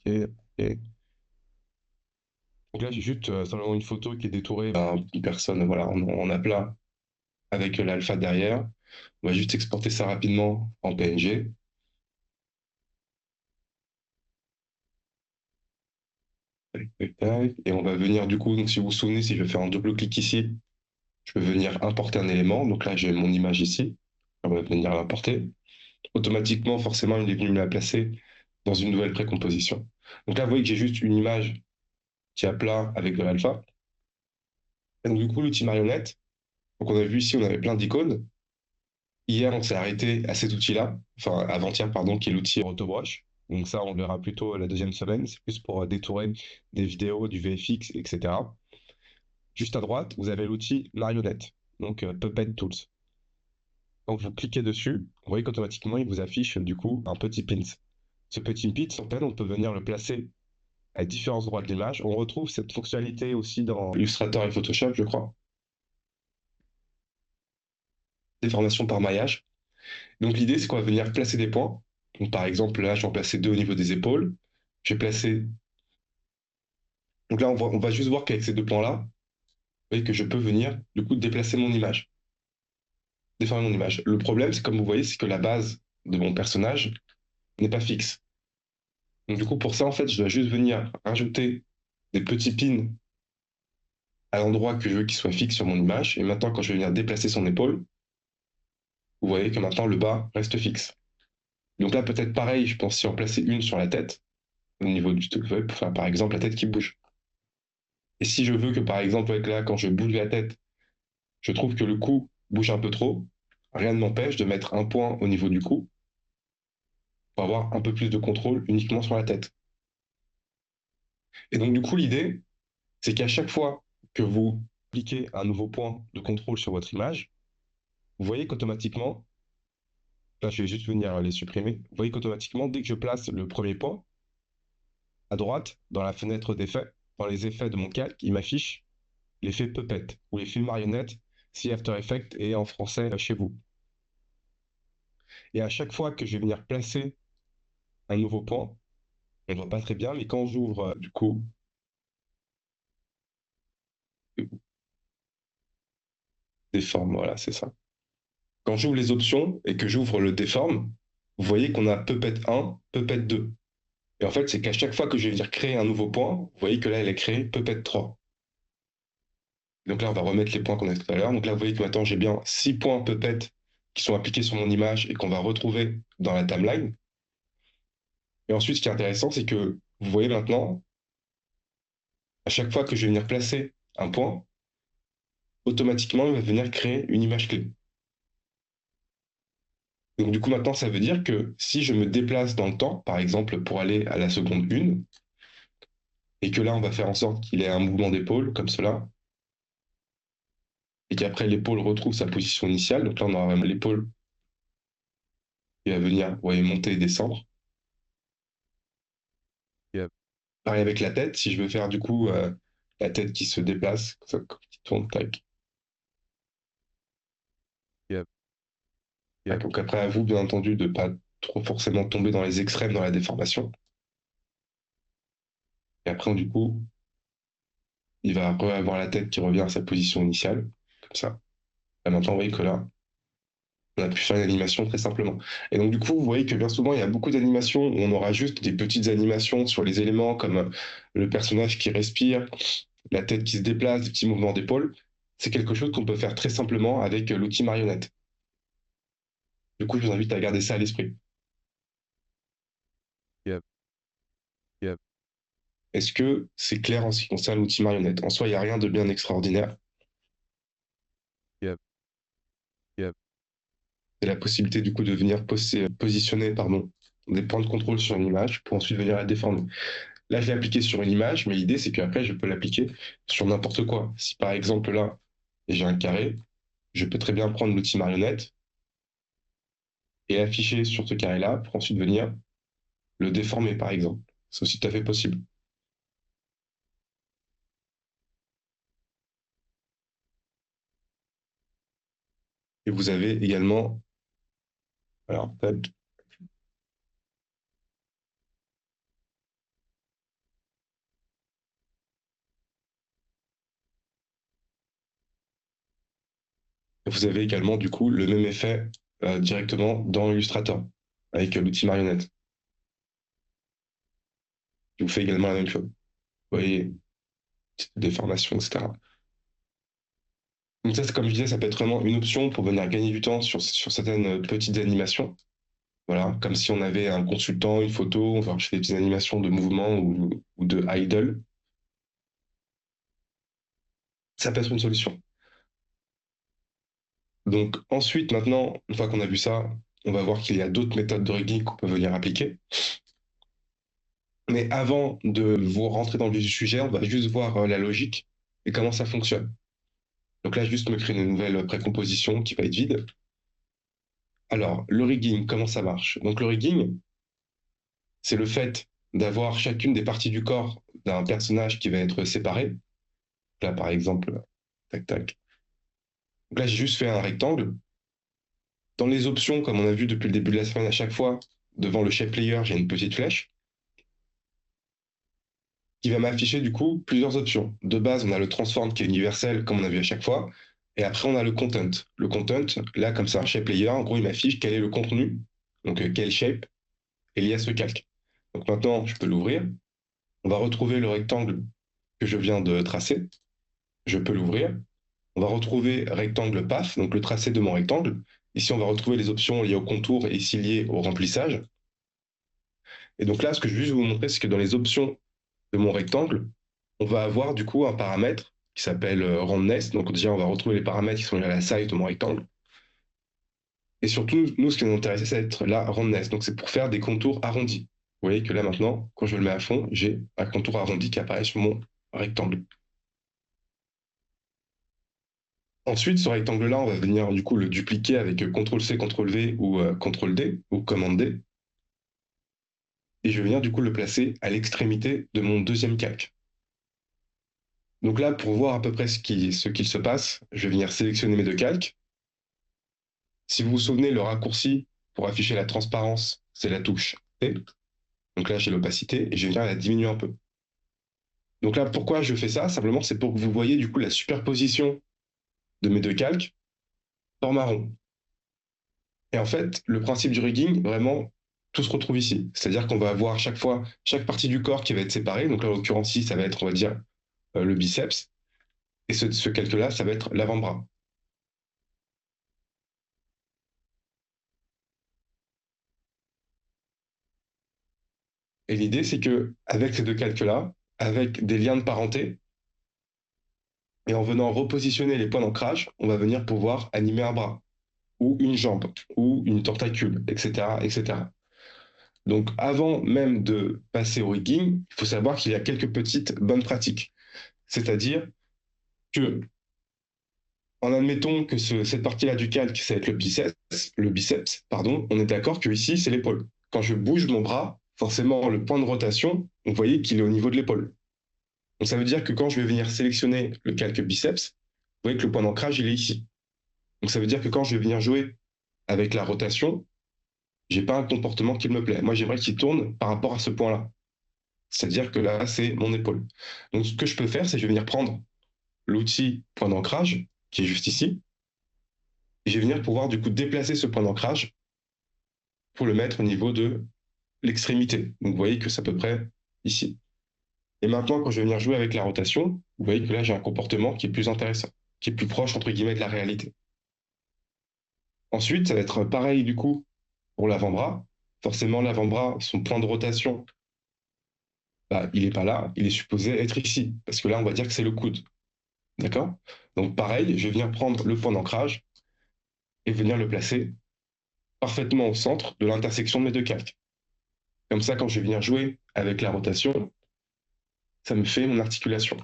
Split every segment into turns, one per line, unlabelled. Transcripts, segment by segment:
et- Donc là, j'ai juste simplement une photo qui est détourée d'une personne, voilà, on a plein avec l'alpha derrière. On va juste exporter ça rapidement en PNG. Tac, tac, tac. Et on va venir du coup, donc si vous vous souvenez, si je fais un double-clic ici, je peux venir importer un élément. Donc là, j'ai mon image ici. On va venir l'importer. Automatiquement, forcément, il est venu me la placer dans une nouvelle précomposition. Donc là, vous voyez que j'ai juste une image qui est à plat avec de l'alpha. Et donc du coup, l'outil marionnette, donc on a vu ici, on avait plein d'icônes. Hier, on s'est arrêté à cet outil-là, enfin avant-hier, pardon, qui est l'outil Autobrush. Donc ça, on le verra plutôt la deuxième semaine. C'est plus pour détourer des vidéos, du VFX, etc. Juste à droite, vous avez l'outil Marionnette, donc Puppet Tools. Donc vous cliquez dessus, vous voyez qu'automatiquement, il vous affiche du coup un petit pins. Ce petit pins, en fait, on peut venir le placer à différents endroits de l'image. On retrouve cette fonctionnalité aussi dans Illustrator et Photoshop, je crois. Déformation par maillage. Donc l'idée, c'est qu'on va venir placer des points. Donc, par exemple, là, je vais en placer deux au niveau des épaules. Je vais placer. Donc là, on va juste voir qu'avec ces deux points-là, vous voyez que je peux venir, du coup, déplacer mon image, déformer mon image. Le problème, c'est comme vous voyez, c'est que la base de mon personnage n'est pas fixe. Donc du coup, pour ça, en fait, je dois juste venir rajouter des petits pins à l'endroit que je veux qu'il soit fixe sur mon image. Et maintenant, quand je vais venir déplacer son épaule, vous voyez que maintenant, le bas reste fixe. Donc là, peut-être pareil, je pense si en placer une sur la tête, au niveau du enfin, par exemple, la tête qui bouge. Et si je veux que, par exemple, avec là, quand je bouge la tête, je trouve que le cou bouge un peu trop, rien ne m'empêche de mettre un point au niveau du cou pour avoir un peu plus de contrôle uniquement sur la tête. Et donc, du coup, l'idée, c'est qu'à chaque fois que vous appliquez un nouveau point de contrôle sur votre image, vous voyez qu'automatiquement, là, je vais juste venir les supprimer, vous voyez qu'automatiquement, dès que je place le premier point, à droite, dans la fenêtre d'effets, dans les effets de mon calque, il m'affiche l'effet puppet ou l'effet marionnette si After Effects est en français chez vous. Et à chaque fois que je vais venir placer un nouveau point, on ne voit pas très bien, mais quand j'ouvre du coup déforme, voilà, c'est ça. Quand j'ouvre les options et que j'ouvre le déforme, vous voyez qu'on a Puppet 1, Puppet 2. Et en fait, c'est qu'à chaque fois que je vais venir créer un nouveau point, vous voyez que là, elle est créée Puppet 3. Donc là, on va remettre les points qu'on a tout à l'heure. Donc là, vous voyez que maintenant, j'ai bien 6 points Puppet qui sont appliqués sur mon image et qu'on va retrouver dans la timeline. Et ensuite, ce qui est intéressant, c'est que vous voyez maintenant, à chaque fois que je vais venir placer un point, automatiquement, il va venir créer une image clé. Donc du coup, maintenant, ça veut dire que si je me déplace dans le temps, par exemple, pour aller à la seconde 1, et que là, on va faire en sorte qu'il ait un mouvement d'épaule, comme cela, et qu'après, l'épaule retrouve sa position initiale, donc là, on aura l'épaule qui va venir, vous voyez, monter et descendre.
Yep,
Pareil avec la tête, si je veux faire du coup la tête qui se déplace, qui tourne, tac,
yep,
tac.
yep,
Donc après, à vous, bien entendu, de ne pas trop forcément tomber dans les extrêmes dans la déformation. Et après, du coup, il va avoir la tête qui revient à sa position initiale, comme ça. Et maintenant, vous voyez que là, on a pu faire une animation très simplement. Et donc, du coup, vous voyez que bien souvent, il y a beaucoup d'animations où on aura juste des petites animations sur les éléments comme le personnage qui respire, la tête qui se déplace, des petits mouvements d'épaule. C'est quelque chose qu'on peut faire très simplement avec l'outil marionnette. Du coup, je vous invite à garder ça à l'esprit.
yep, yep,
Est-ce que c'est clair en ce qui concerne l'outil marionnette? En soi, il n'y a rien de bien extraordinaire.
yep, yep,
C'est la possibilité du coup de venir positionner pardon, des points de contrôle sur une image pour ensuite venir la déformer. Là, je l'ai appliqué sur une image, mais l'idée, c'est qu'après, je peux l'appliquer sur n'importe quoi. Si par exemple, là, j'ai un carré, je peux très bien prendre l'outil marionnette et l'afficher sur ce carré-là pour ensuite venir le déformer, par exemple. C'est aussi tout à fait possible. Et vous avez également, alors, Vous avez également du coup le même effet directement dans Illustrator avec l'outil marionnette. Qui vous fait également la même chose. Vous voyez, déformation, etc. Donc ça, comme je disais, ça peut être vraiment une option pour venir gagner du temps sur certaines petites animations. Voilà, comme si on avait un consultant, une photo, on va chercher des petites animations de mouvement ou de idle. Ça peut être une solution. Donc ensuite, maintenant, une fois qu'on a vu ça, on va voir qu'il y a d'autres méthodes de rigging qu'on peut venir appliquer. Mais avant de vous rentrer dans le vif du sujet, on va juste voir la logique et comment ça fonctionne. Donc là, juste me créer une nouvelle précomposition qui va être vide. Alors, le rigging, comment ça marche? Donc le rigging, c'est le fait d'avoir chacune des parties du corps d'un personnage qui va être séparée. Là, par exemple, tac, tac. Donc là, j'ai juste fait un rectangle. Dans les options, comme on a vu depuis le début de la semaine, à chaque fois, devant le shape layer, j'ai une petite flèche qui va m'afficher du coup plusieurs options. De base, on a le transform qui est universel, comme on a vu à chaque fois. Et après, on a le content. Le content, là, comme c'est un shape layer, en gros, il m'affiche quel est le contenu, donc quel shape est lié à ce calque. Donc maintenant, je peux l'ouvrir. On va retrouver le rectangle que je viens de tracer. Je peux l'ouvrir. On va retrouver rectangle path, donc le tracé de mon rectangle. Ici, on va retrouver les options liées au contour et ici liées au remplissage. Et donc là, ce que je vais juste vous montrer, c'est que dans les options de mon rectangle, on va avoir du coup un paramètre qui s'appelle roundness. Donc déjà, on va retrouver les paramètres qui sont liés à la size de mon rectangle. Et surtout, nous, ce qui nous intéresse, c'est être la roundness. Donc c'est pour faire des contours arrondis. Vous voyez que là maintenant, quand je le mets à fond, j'ai un contour arrondi qui apparaît sur mon rectangle. Ensuite, ce rectangle-là, on va venir du coup le dupliquer avec CTRL-C, CTRL-V ou CTRL-D ou commande-D. Et je vais venir du coup le placer à l'extrémité de mon deuxième calque. Donc là, pour voir à peu près ce qu'il se passe, je vais venir sélectionner mes deux calques. Si vous vous souvenez, le raccourci pour afficher la transparence, c'est la touche T. Donc là, j'ai l'opacité et je vais venir la diminuer un peu. Donc là, pourquoi je fais ça? Simplement, c'est pour que vous voyez du coup la superposition de mes deux calques en marron. Et en fait, le principe du rigging, vraiment, tout se retrouve ici. C'est-à-dire qu'on va avoir chaque fois, chaque partie du corps qui va être séparée. Donc là, en l'occurrence, ici, ça va être, on va dire, le biceps. Et ce calque-là, ça va être l'avant-bras. Et l'idée, c'est que avec ces deux calques-là, avec des liens de parenté, et en venant repositionner les points d'ancrage, on va venir pouvoir animer un bras, ou une jambe, ou une tortacule, etc., etc. Donc, avant même de passer au rigging, il faut savoir qu'il y a quelques petites bonnes pratiques. C'est-à-dire que, en admettant que cette partie-là du calque, ça va être le biceps, pardon, on est d'accord que ici, c'est l'épaule. Quand je bouge mon bras, forcément, le point de rotation, vous voyez qu'il est au niveau de l'épaule. Donc, ça veut dire que quand je vais venir sélectionner le calque biceps, vous voyez que le point d'ancrage, il est ici. Donc, ça veut dire que quand je vais venir jouer avec la rotation, j'ai pas un comportement qui me plaît. Moi, j'aimerais qu'il tourne par rapport à ce point-là. C'est-à-dire que là, c'est mon épaule. Donc, ce que je peux faire, c'est que je vais venir prendre l'outil point d'ancrage, qui est juste ici, et je vais venir pouvoir du coup déplacer ce point d'ancrage pour le mettre au niveau de l'extrémité. Donc, vous voyez que c'est à peu près ici. Et maintenant, quand je vais venir jouer avec la rotation, vous voyez que là, j'ai un comportement qui est plus intéressant, qui est plus proche, entre guillemets, de la réalité. Ensuite, ça va être pareil du coup pour l'avant-bras. Forcément, l'avant-bras, son point de rotation, bah, il n'est pas là, il est supposé être ici, parce que là, on va dire que c'est le coude. D'accord? Donc, pareil, je vais venir prendre le point d'ancrage et venir le placer parfaitement au centre de l'intersection de mes deux calques. Comme ça, quand je vais venir jouer avec la rotation, ça me fait mon articulation.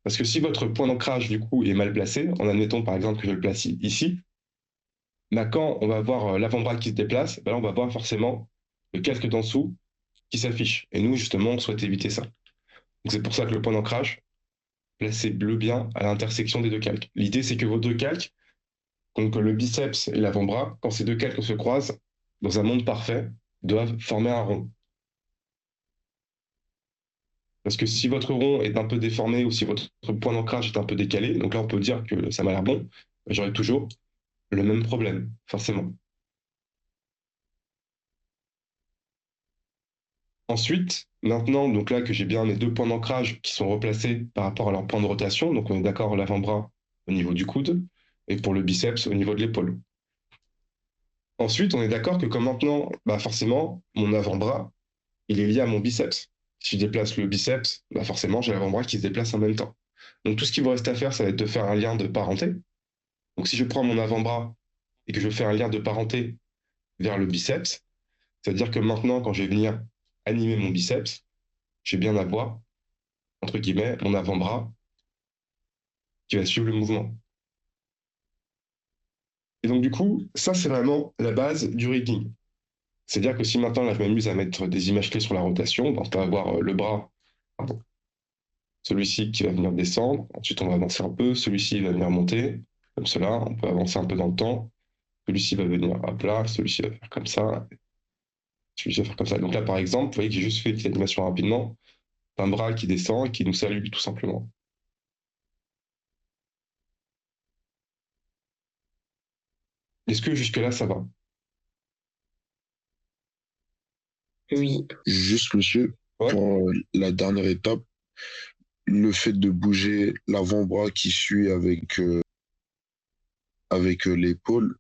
Parce que si votre point d'ancrage, du coup, est mal placé, en admettant par exemple que je le place ici, bah, quand on va avoir l'avant-bras qui se déplace, bah là, on va voir forcément le calque d'en dessous qui s'affiche. Et nous, justement, on souhaite éviter ça. Donc, c'est pour ça que le point d'ancrage, placez-le bien à l'intersection des deux calques. L'idée, c'est que vos deux calques, donc le biceps et l'avant-bras, quand ces deux calques se croisent, dans un monde parfait, doivent former un rond. Parce que si votre rond est un peu déformé ou si votre point d'ancrage est un peu décalé, donc là on peut dire que ça m'a l'air bon, j'aurai toujours le même problème, forcément. Ensuite, maintenant, donc là que j'ai bien mes deux points d'ancrage qui sont replacés par rapport à leur point de rotation, donc on est d'accord l'avant-bras au niveau du coude et pour le biceps au niveau de l'épaule. Ensuite, on est d'accord que comme maintenant, bah forcément, mon avant-bras, il est lié à mon biceps. Si je déplace le biceps, bah forcément, j'ai l'avant-bras qui se déplace en même temps. Donc tout ce qu'il vous reste à faire, ça va être de faire un lien de parenté. Donc si je prends mon avant-bras et que je fais un lien de parenté vers le biceps, c'est-à-dire que maintenant, quand je vais venir animer mon biceps, je vais bien avoir, entre guillemets, mon avant-bras qui va suivre le mouvement. Et donc du coup, ça c'est vraiment la base du rigging. C'est-à-dire que si maintenant là, je m'amuse à mettre des images clés sur la rotation, ben, on peut avoir le bras, pardon, celui-ci qui va venir descendre, ensuite on va avancer un peu, celui-ci va venir monter, comme cela, on peut avancer un peu dans le temps, celui-ci va venir à plat, celui-ci va faire comme ça, celui-ci va faire comme ça. Donc là par exemple, vous voyez que j'ai juste fait une petite animation rapidement, un bras qui descend et qui nous salue tout simplement. Est-ce que jusque-là ça va?
Oui.
Juste, monsieur,
Ouais,
pour la dernière étape, le fait de bouger l'avant-bras qui suit avec l'épaule.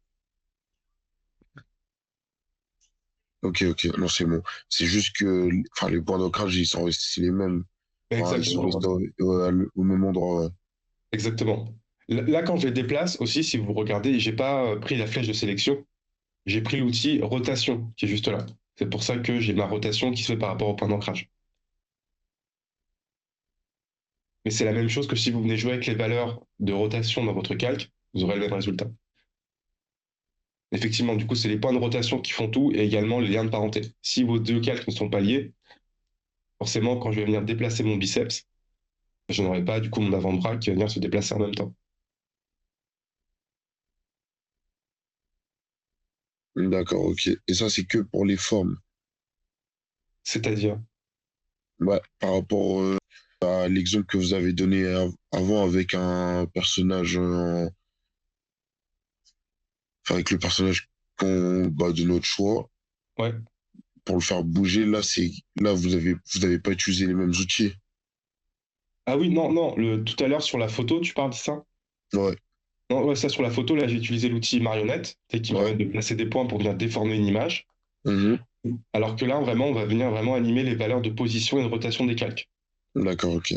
Ok, ok, non, c'est bon. C'est juste que enfin, les points d'ancrage, ils sont restés les mêmes. Enfin, ils sont
exactement.
restés au même endroit. Ouais.
Exactement. Là, quand je les déplace aussi, si vous regardez, j'ai pas pris la flèche de sélection, j'ai pris l'outil rotation qui est juste là. C'est pour ça que j'ai ma rotation qui se fait par rapport au point d'ancrage. Mais c'est la même chose que si vous venez jouer avec les valeurs de rotation dans votre calque, vous aurez le même résultat. Effectivement, du coup, c'est les points de rotation qui font tout et également les liens de parenté. Si vos deux calques ne sont pas liés, forcément, quand je vais venir déplacer mon biceps, je n'aurai pas du coup mon avant-bras qui va venir se déplacer en même temps.
D'accord, ok. Et ça, c'est que pour les formes.
C'est-à-dire,
Ouais, par rapport à l'exemple que vous avez donné avant avec un personnage, enfin, avec le personnage de notre choix,
ouais.
pour le faire bouger, là, vous avez pas utilisé les mêmes outils.
Ah oui, non, non, tout à l'heure sur la photo, tu parles de ça?
Ouais,
Non, ouais, ça sur la photo, là, j'ai utilisé l'outil marionnette, qui me
ouais.
permet de placer des points pour venir déformer une image.
Mhm.
Alors que là, vraiment, on va venir vraiment animer les valeurs de position et de rotation des calques.
D'accord, ok.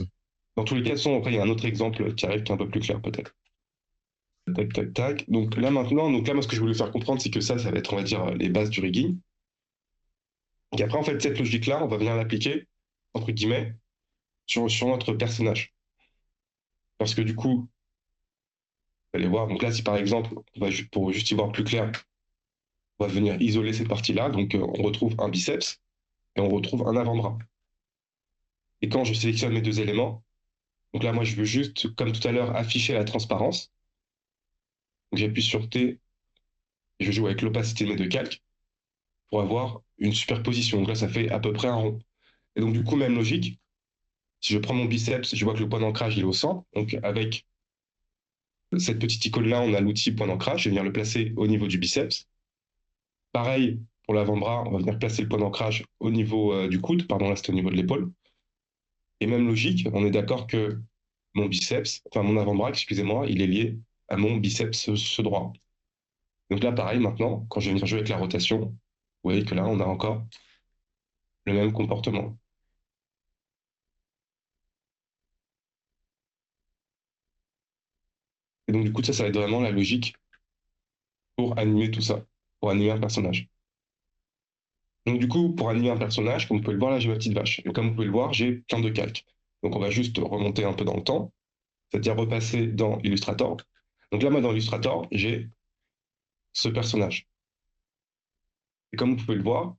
Dans tous les cas, après, il y a un autre exemple qui arrive qui est un peu plus clair, peut-être. Tac, tac, tac. Donc là, maintenant, donc là, moi, ce que je voulais faire comprendre, c'est que ça va être, on va dire, les bases du rigging. Et après, en fait, cette logique-là, on va venir l'appliquer, entre guillemets, sur notre personnage. Parce que du coup, vous allez voir, donc là, si par exemple, pour juste y voir plus clair, on va venir isoler cette partie-là. Donc, on retrouve un biceps et on retrouve un avant-bras. Et quand je sélectionne mes deux éléments, donc là, moi, je veux juste, comme tout à l'heure, afficher la transparence. Donc, j'appuie sur T et je joue avec l'opacité de mes deux calques pour avoir une superposition. Donc là, ça fait à peu près un rond. Et donc, du coup, même logique, si je prends mon biceps, je vois que le point d'ancrage, il est au centre. Donc, avec cette petite icône-là, on a l'outil point d'ancrage. Je vais venir le placer au niveau du biceps. Pareil pour l'avant-bras, on va venir placer le point d'ancrage au niveau du coude. Pardon, là, c'est au niveau de l'épaule. Et même logique, on est d'accord que mon biceps, enfin mon avant-bras, excusez-moi, il est lié à mon biceps ce droit. Donc là, pareil, maintenant, quand je vais venir jouer avec la rotation, vous voyez que là, on a encore le même comportement. Et donc, du coup, ça va être vraiment la logique pour animer tout ça, pour animer un personnage. Donc, du coup, pour animer un personnage, comme vous pouvez le voir, là, j'ai ma petite vache. Donc, comme vous pouvez le voir, j'ai plein de calques. Donc, on va juste remonter un peu dans le temps, c'est-à-dire repasser dans Illustrator. Donc là, moi, dans Illustrator, j'ai ce personnage. Et comme vous pouvez le voir,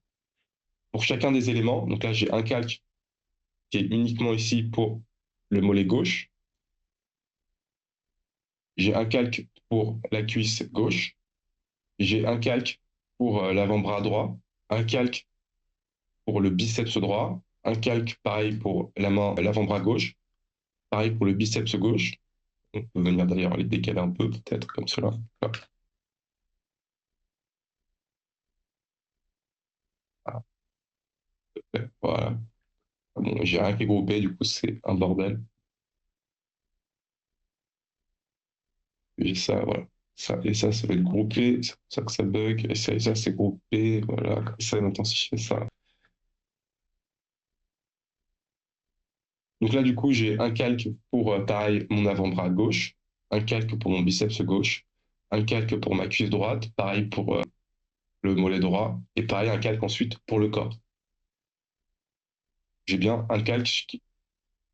pour chacun des éléments, donc là, j'ai un calque qui est uniquement ici pour le mollet gauche. J'ai un calque pour la cuisse gauche. J'ai un calque pour l'avant-bras droit. Un calque pour le biceps droit. Un calque pareil pour la main, l'avant-bras gauche. Pareil pour le biceps gauche. On peut venir d'ailleurs les décaler un peu, peut-être, comme cela. Ah, voilà. Bon, j'ai rien qui est groupé, du coup, c'est un bordel. J'ai ça, voilà. Ça et ça va être groupé. C'est pour ça que ça bug. Et ça, c'est groupé. Voilà. Comme ça, maintenant, si je fais ça. Donc là, du coup, j'ai un calque pour, pareil, mon avant-bras gauche, un calque pour mon biceps gauche, un calque pour ma cuisse droite, pareil pour le mollet droit, et pareil, un calque ensuite pour le corps. J'ai bien un calque,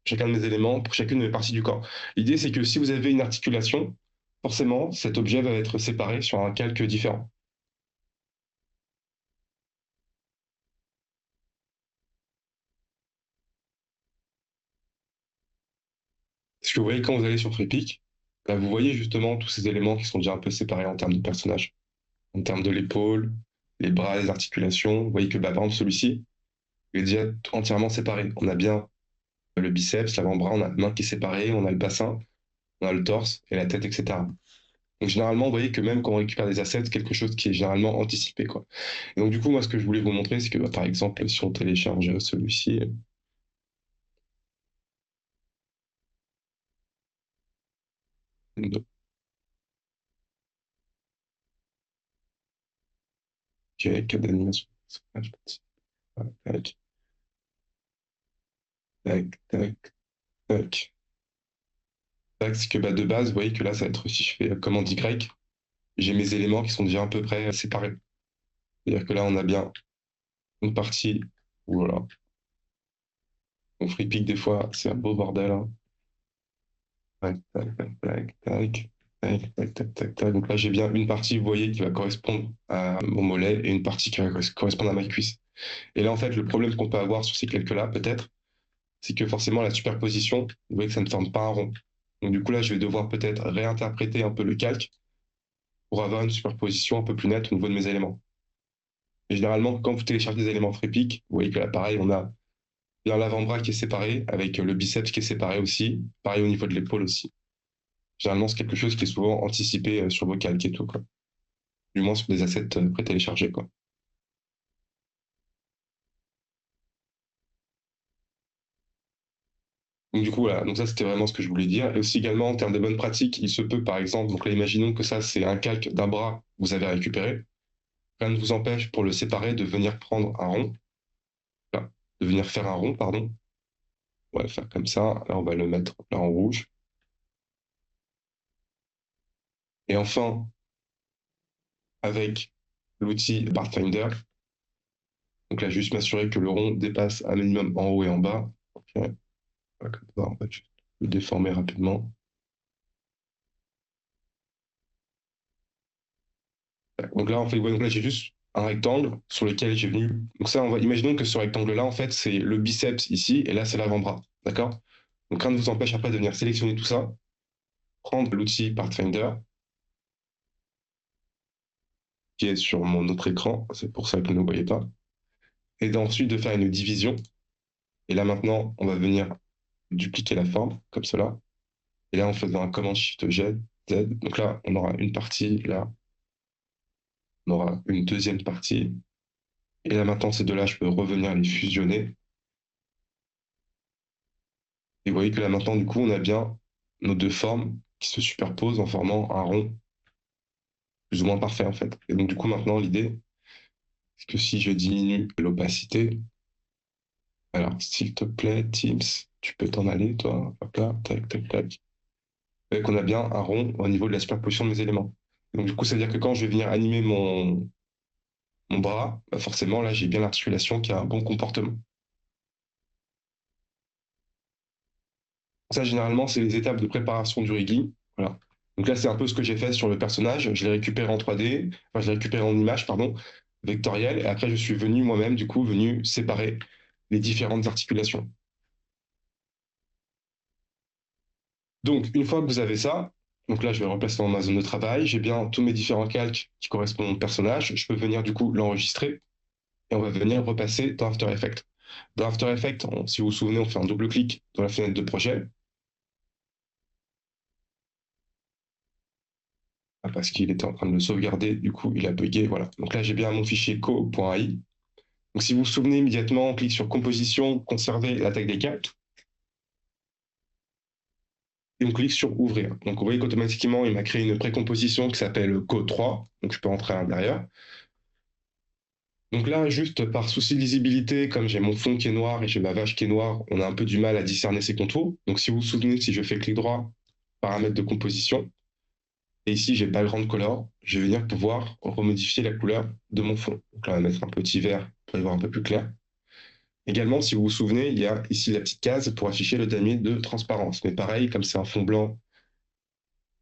chacun de mes éléments, pour chacune de mes parties du corps. L'idée, c'est que si vous avez une articulation, forcément, cet objet va être séparé sur un calque différent. Parce que vous voyez, quand vous allez sur FreePic, bah, vous voyez justement tous ces éléments qui sont déjà un peu séparés en termes de personnage, en termes de l'épaule, les bras, les articulations. Vous voyez que, bah, par exemple, celui-ci, il est déjà entièrement séparé. On a bien le biceps, l'avant-bras, on a la main qui est séparée, on a le bassin, on a le torse et la tête, etc. Donc généralement, vous voyez que même quand on récupère des assets, quelque chose qui est généralement anticipé, quoi. Et donc du coup, moi, ce que je voulais vous montrer, c'est que, bah, par exemple, si on télécharge celui-ci, ok, cadre d'animation, tac, tac, tac, tac. Tac, c'est que bah, de base, vous voyez que là, ça va être, si je fais commande Y, j'ai mes éléments qui sont déjà à peu près séparés. C'est-à-dire que là, on a bien une partie, voilà. On free pick des fois, c'est un beau bordel, hein. Tac, tac, tac, tac, tac, tac, tac, tac, tac, tac. Donc là, j'ai bien une partie, vous voyez, qui va correspondre à mon mollet et une partie qui va correspondre à ma cuisse. Et là, en fait, le problème qu'on peut avoir sur ces calques-là, peut-être, c'est que forcément, la superposition, vous voyez que ça ne forme pas un rond. Donc du coup, là, je vais devoir peut-être réinterpréter un peu le calque pour avoir une superposition un peu plus nette au niveau de mes éléments. Et généralement, quand vous téléchargez des éléments FreePic, vous voyez que là, pareil, on a bien l'avant-bras qui est séparé, avec le biceps qui est séparé aussi, pareil au niveau de l'épaule aussi. Généralement, c'est quelque chose qui est souvent anticipé sur vos calques et tout, quoi. Du moins sur des assets pré-téléchargés, quoi. Donc du coup, voilà, donc ça c'était vraiment ce que je voulais dire. Et aussi également en termes de bonnes pratiques, il se peut par exemple, donc là imaginons que ça c'est un calque d'un bras que vous avez récupéré. Rien ne vous empêche pour le séparer de venir prendre un rond, là, de venir faire un rond, pardon. On va le faire comme ça, là on va le mettre là en rouge. Et enfin, avec l'outil Pathfinder, donc là juste m'assurer que le rond dépasse un minimum en haut et en bas. Ok. Voilà, comme ça, on va juste le déformer rapidement. Donc là, en fait, ouais, donc là, j'ai juste un rectangle sur lequel j'ai venu. Donc ça, imaginons que ce rectangle-là, en fait, c'est le biceps ici, et là, c'est l'avant-bras. D'accord? Donc rien ne vous empêche après de venir sélectionner tout ça, prendre l'outil Pathfinder, qui est sur mon autre écran, c'est pour ça que vous ne le voyez pas, et ensuite de faire une division. Et là, maintenant, on va venir dupliquer la forme, comme cela. Et là, en faisant un command Shift Z, donc là, on aura une partie, là, on aura une deuxième partie. Et là, maintenant, ces deux-là, je peux revenir les fusionner. Et vous voyez que là maintenant, du coup, on a bien nos deux formes qui se superposent en formant un rond plus ou moins parfait en fait. Et donc du coup, maintenant, l'idée, c'est que si je diminue l'opacité, alors s'il te plaît, Teams, tu peux t'en aller, toi, hop là, tac, tac, tac. Vous voyez qu'on a bien un rond au niveau de la superposition de mes éléments. Donc du coup, ça veut dire que quand je vais venir animer mon bras, bah forcément, là, j'ai bien l'articulation qui a un bon comportement. Ça, généralement, c'est les étapes de préparation du rigging. Voilà. Donc là, c'est un peu ce que j'ai fait sur le personnage. Je l'ai récupéré en 3D, enfin, je l'ai récupéré en image, pardon, vectorielle. Et après, je suis venu moi-même, du coup, venu séparer les différentes articulations. Donc, une fois que vous avez ça, donc là, je vais le replacer dans ma zone de travail. J'ai bien tous mes différents calques qui correspondent au personnage. Je peux venir, du coup, l'enregistrer et on va venir repasser dans After Effects. Dans After Effects, si vous vous souvenez, on fait un double-clic dans la fenêtre de projet. parce qu'il était en train de le sauvegarder, du coup, il a bugué, voilà. Donc là, j'ai bien mon fichier co.ai. Donc si vous vous souvenez immédiatement, on clique sur composition, conserver l'attaque des calques, et on clique sur ouvrir. Donc vous voyez qu'automatiquement, il m'a créé une précomposition qui s'appelle co3, donc je peux rentrer à l'intérieur. Donc là, juste par souci de lisibilité, comme j'ai mon fond qui est noir et j'ai ma vache qui est noire, on a un peu du mal à discerner ces contours. Donc si vous vous souvenez, si je fais clic droit, paramètres de composition, et ici j'ai background color, je vais venir pouvoir remodifier la couleur de mon fond. Donc là, on va mettre un petit vert pour y voir un peu plus clair. Également, si vous vous souvenez, il y a ici la petite case pour afficher le damier de transparence. Mais pareil, comme c'est un fond blanc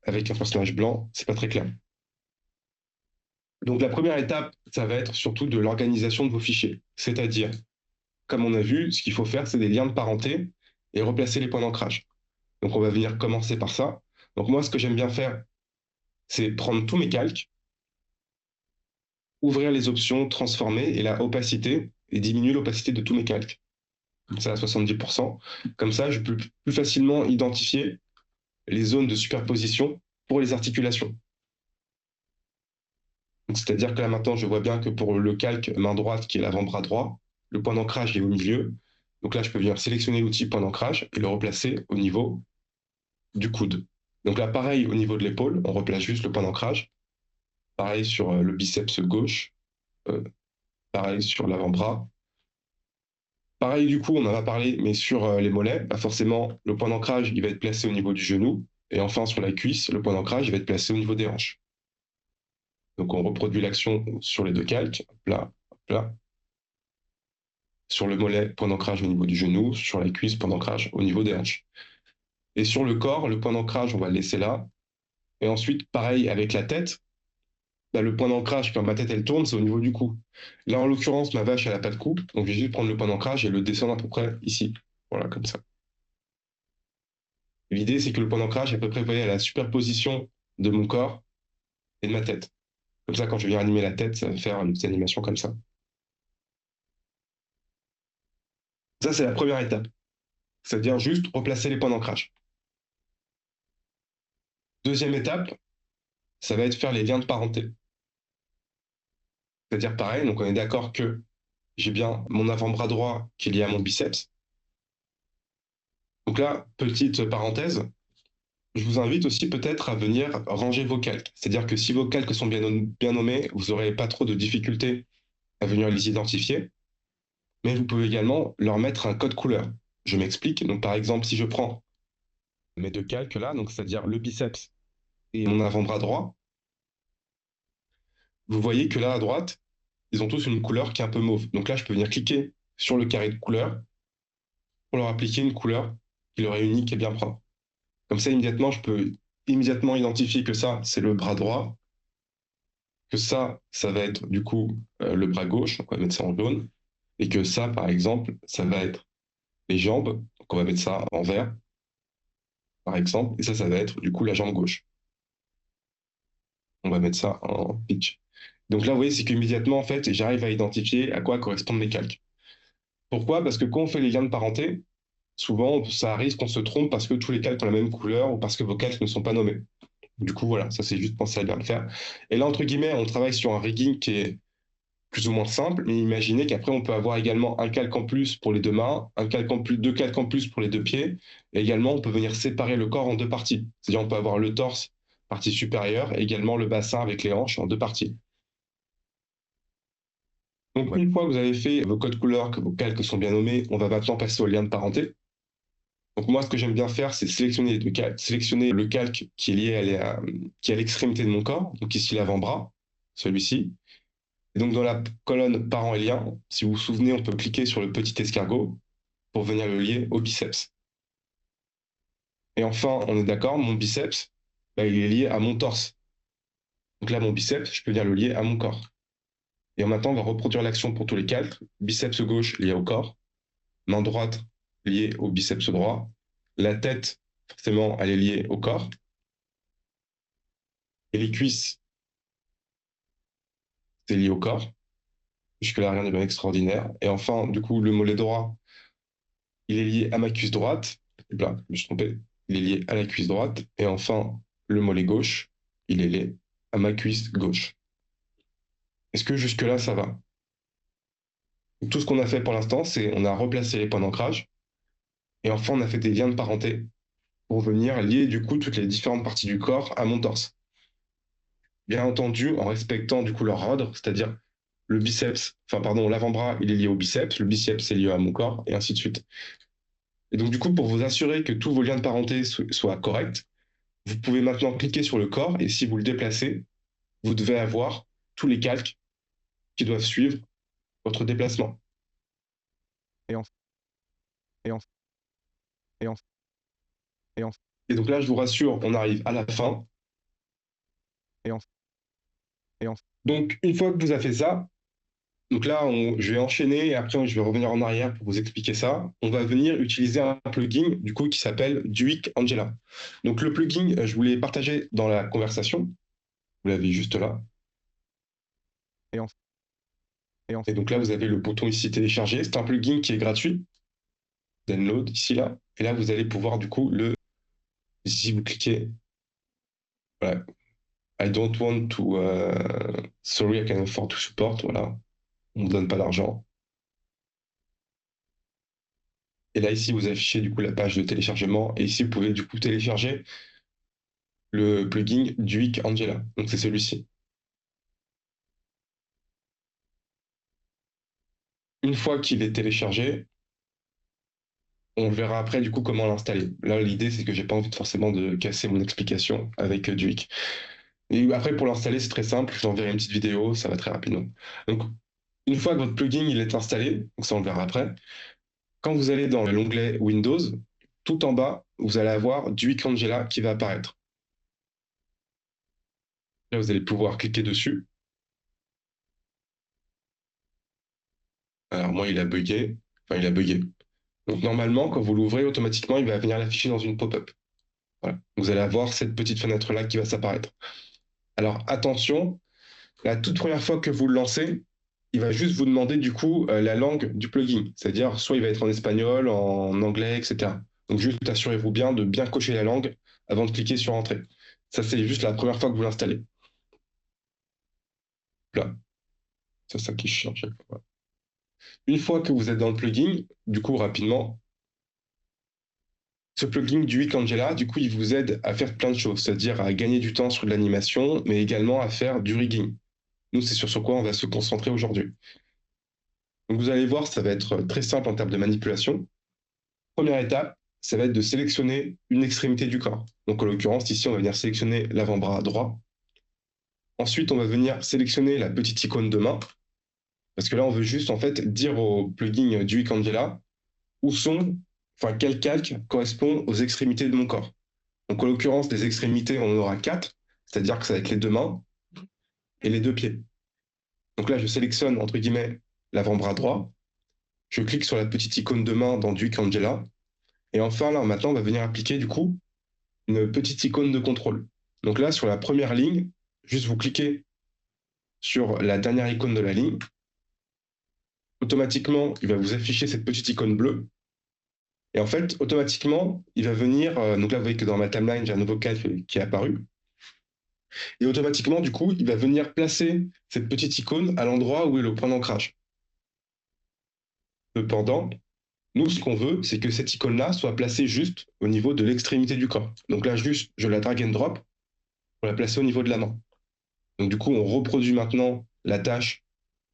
avec un personnage blanc, c'est pas très clair. Donc la première étape, ça va être surtout de l'organisation de vos fichiers. C'est-à-dire, comme on a vu, ce qu'il faut faire, c'est des liens de parenté et replacer les points d'ancrage. Donc on va venir commencer par ça. Donc moi, ce que j'aime bien faire, c'est prendre tous mes calques, ouvrir les options, transformer et la opacité, et diminuer l'opacité de tous mes calques. Comme ça à 70%. Comme ça, je peux plus facilement identifier les zones de superposition pour les articulations. C'est-à-dire que là maintenant, je vois bien que pour le calque main droite, qui est l'avant-bras droit, le point d'ancrage est au milieu. Donc là, je peux venir sélectionner l'outil point d'ancrage et le replacer au niveau du coude. Donc là, pareil au niveau de l'épaule, on replace juste le point d'ancrage. Pareil sur le biceps gauche. Pareil sur l'avant-bras. Pareil, du coup, on en a parlé, mais sur les mollets, bah forcément, le point d'ancrage, il va être placé au niveau du genou. Et enfin, sur la cuisse, le point d'ancrage, il va être placé au niveau des hanches. Donc, on reproduit l'action sur les deux calques. Hop là, hop là. Sur le mollet, point d'ancrage au niveau du genou. Sur la cuisse, point d'ancrage au niveau des hanches. Et sur le corps, le point d'ancrage, on va le laisser là. Et ensuite, pareil avec la tête. Bah, le point d'ancrage, quand ma tête, elle tourne, c'est au niveau du cou. Là, en l'occurrence, ma vache, elle n'a pas de cou. Donc, je vais juste prendre le point d'ancrage et le descendre à peu près ici. Voilà, comme ça. L'idée, c'est que le point d'ancrage est à peu près à la superposition de mon corps et de ma tête. Comme ça, quand je viens animer la tête, ça va faire une petite animation comme ça. Ça, c'est la première étape. C'est-à-dire juste replacer les points d'ancrage. Deuxième étape, ça va être faire les liens de parenté. C'est-à-dire pareil, donc on est d'accord que j'ai bien mon avant-bras droit qui est lié à mon biceps. Donc là, petite parenthèse, je vous invite aussi peut-être à venir ranger vos calques. C'est-à-dire que si vos calques sont bien nommés, vous n'aurez pas trop de difficultés à venir les identifier. Mais vous pouvez également leur mettre un code couleur. Je m'explique. Donc, par exemple, si je prends mes deux calques là, donc c'est-à-dire le biceps et mon avant-bras droit, vous voyez que là à droite, ils ont tous une couleur qui est un peu mauve. Donc là, je peux venir cliquer sur le carré de couleur pour leur appliquer une couleur qui leur est unique et bien propre. Comme ça, immédiatement, je peux immédiatement identifier que ça, c'est le bras droit, que ça va être du coup le bras gauche, donc on va mettre ça en jaune, et que ça, par exemple, ça va être les jambes, donc on va mettre ça en vert, par exemple, et ça va être du coup la jambe gauche. On va mettre ça en pitch. Donc là, vous voyez, c'est qu'immédiatement, en fait, j'arrive à identifier à quoi correspondent mes calques. Pourquoi? Parce que quand on fait les liens de parenté, souvent, ça arrive qu'on se trompe parce que tous les calques ont la même couleur ou parce que vos calques ne sont pas nommés. Du coup, voilà, ça c'est juste penser à bien le faire. Et là, entre guillemets, on travaille sur un rigging qui est plus ou moins simple, mais imaginez qu'après, on peut avoir également un calque en plus pour les deux mains, un calque en plus, deux calques en plus pour les deux pieds, et également, on peut venir séparer le corps en deux parties. C'est-à-dire, on peut avoir le torse, partie supérieure, et également le bassin avec les hanches en deux parties. Donc,
Ouais.
une fois que vous avez fait vos codes couleurs, que vos calques sont bien nommés, on va maintenant passer au lien de parenté. Donc, moi, ce que j'aime bien faire, c'est sélectionner les deux calques, sélectionner le calque qui est lié qui est à l'extrémité de mon corps, donc ici l'avant-bras, celui-ci. Et donc, dans la colonne parents et liens, si vous vous souvenez, on peut cliquer sur le petit escargot pour venir le lier au biceps. Et enfin, on est d'accord, mon biceps, bah, il est lié à mon torse. Donc là, mon biceps, je peux venir le lier à mon corps. Et maintenant, on va reproduire l'action pour tous les calques. Biceps gauche lié au corps, main droite liée au biceps droit, la tête, forcément, elle est liée au corps, et les cuisses, c'est lié au corps. Jusque-là, rien de bien extraordinaire. Et enfin, du coup, le mollet droit, il est lié à ma cuisse droite. Et là, je me suis trompé. Il est lié à la cuisse droite. Et enfin, le mollet gauche, il est lié à ma cuisse gauche. Est-ce que jusque-là, ça va? Tout ce qu'on a fait pour l'instant, c'est on a replacé les points d'ancrage et enfin on a fait des liens de parenté pour venir lier du coup toutes les différentes parties du corps à mon torse. Bien entendu, en respectant du coup leur ordre, c'est-à-dire le biceps, enfin pardon, l'avant-bras, il est lié au biceps, le biceps est lié à mon corps, et ainsi de suite. Et donc du coup, pour vous assurer que tous vos liens de parenté soient corrects, vous pouvez maintenant cliquer sur le corps, et si vous le déplacez, vous devez avoir tous les calques qui doivent suivre votre déplacement.
Et en, et en, et en, et en,
Et donc là, je vous rassure, on arrive à la fin.
et en, et en,
Donc une fois que vous avez fait ça, donc là, je vais enchaîner et après, je vais revenir en arrière pour vous expliquer ça. On va venir utiliser un plugin du coup qui s'appelle Duik Angela. Donc le plugin, je vous l'ai partagé dans la conversation. Vous l'avez juste là.
et en, et en,
Et donc là, vous avez le bouton ici télécharger. C'est un plugin qui est gratuit. Download ici là. Et là, vous allez pouvoir du coup ici vous cliquez. Voilà. I don't want to. Sorry, I can afford to support. Voilà. On ne donne pas d'argent. Et là, ici, vous affichez du coup la page de téléchargement. Et ici, vous pouvez du coup télécharger le plugin Duik Angela. Donc c'est celui-ci. Une fois qu'il est téléchargé, on verra après du coup comment l'installer. Là, l'idée, c'est que j'ai pas envie forcément de casser mon explication avec Duik. Et après, pour l'installer, c'est très simple. Je vous enverrai une petite vidéo, ça va très rapidement. Donc, une fois que votre plugin il est installé, donc ça on le verra après, quand vous allez dans l'onglet Windows, tout en bas, vous allez avoir Duik Angela qui va apparaître. Là, vous allez pouvoir cliquer dessus. Alors moi, il a bugué. Enfin, il a bugué. Donc normalement, quand vous l'ouvrez, automatiquement, il va venir l'afficher dans une pop-up. Voilà. Vous allez avoir cette petite fenêtre-là qui va s'apparaître. Alors attention, la toute première fois que vous le lancez, il va juste vous demander du coup la langue du plugin. C'est-à-dire, soit il va être en espagnol, en anglais, etc. Donc juste assurez-vous bien de bien cocher la langue avant de cliquer sur Entrée. Ça, c'est juste la première fois que vous l'installez. Là, c'est ça qui change. Voilà. Une fois que vous êtes dans le plugin, du coup, rapidement, ce plugin du Week Angela, du coup, il vous aide à faire plein de choses, c'est-à-dire à gagner du temps sur de l'animation, mais également à faire du rigging. Nous, c'est sur ce quoi on va se concentrer aujourd'hui. Donc, vous allez voir, ça va être très simple en termes de manipulation. Première étape, ça va être de sélectionner une extrémité du corps. Donc, en l'occurrence, ici, on va venir sélectionner l'avant-bras droit. Ensuite, on va venir sélectionner la petite icône de main, parce que là, on veut juste, en fait, dire au plugin du Week Angela où sont, enfin, quel calque correspond aux extrémités de mon corps. Donc, en l'occurrence, des extrémités, on en aura 4, c'est-à-dire que ça va être les deux mains et les deux pieds. Donc là, je sélectionne, entre guillemets, l'avant-bras droit. Je clique sur la petite icône de main dans Duik Angela. Et enfin, là, maintenant, on va venir appliquer, du coup, une petite icône de contrôle. Donc là, sur la première ligne, juste vous cliquez sur la dernière icône de la ligne. Automatiquement, il va vous afficher cette petite icône bleue. Et en fait, automatiquement, il va venir, donc là, vous voyez que dans ma timeline, j'ai un nouveau calque qui est apparu. Et automatiquement, du coup, il va venir placer cette petite icône à l'endroit où est le point d'ancrage. Cependant, nous, ce qu'on veut, c'est que cette icône-là soit placée juste au niveau de l'extrémité du corps. Donc là, juste, je la drag and drop pour la placer au niveau de la main. Donc du coup, on reproduit maintenant la tâche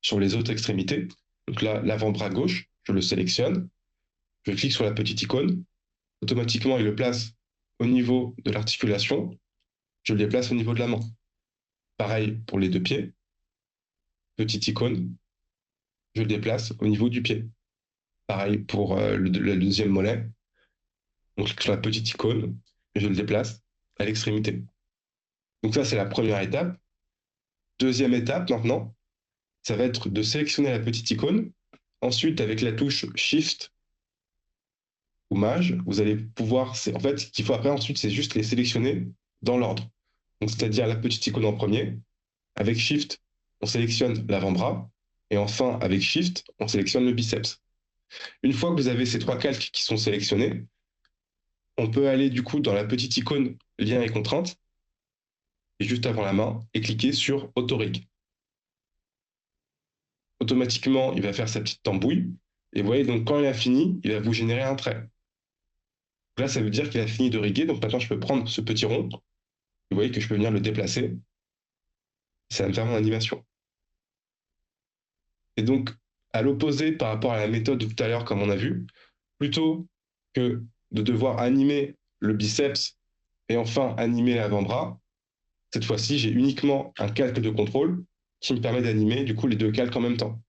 sur les autres extrémités. Donc là, l'avant-bras gauche, je le sélectionne, je clique sur la petite icône, automatiquement, il le place au niveau de l'articulation, je le déplace au niveau de la main. Pareil pour les deux pieds, petite icône, je le déplace au niveau du pied. Pareil pour le deuxième mollet, on clique sur la petite icône et je le déplace à l'extrémité. Donc ça, c'est la première étape. Deuxième étape maintenant, ça va être de sélectionner la petite icône. Ensuite, avec la touche Shift ou Maj, vous allez pouvoir, en fait, ce qu'il faut après ensuite, c'est juste les sélectionner dans l'ordre. Donc, c'est-à-dire la petite icône en premier. Avec Shift, on sélectionne l'avant-bras. Et enfin, avec Shift, on sélectionne le biceps. Une fois que vous avez ces trois calques qui sont sélectionnés, on peut aller du coup dans la petite icône lien et contrainte et juste avant la main et cliquer sur Autorig. Automatiquement, il va faire sa petite tambouille. Et vous voyez, donc quand il a fini, il va vous générer un trait. Là, ça veut dire qu'il a fini de riguer. Donc maintenant, je peux prendre ce petit rond. Vous voyez que je peux venir le déplacer. Ça va me faire mon animation. Et donc, à l'opposé par rapport à la méthode de tout à l'heure, comme on a vu, plutôt que de devoir animer le biceps et enfin animer l'avant-bras, cette fois-ci, j'ai uniquement un calque de contrôle qui me permet d'animer du coup les deux calques en même temps.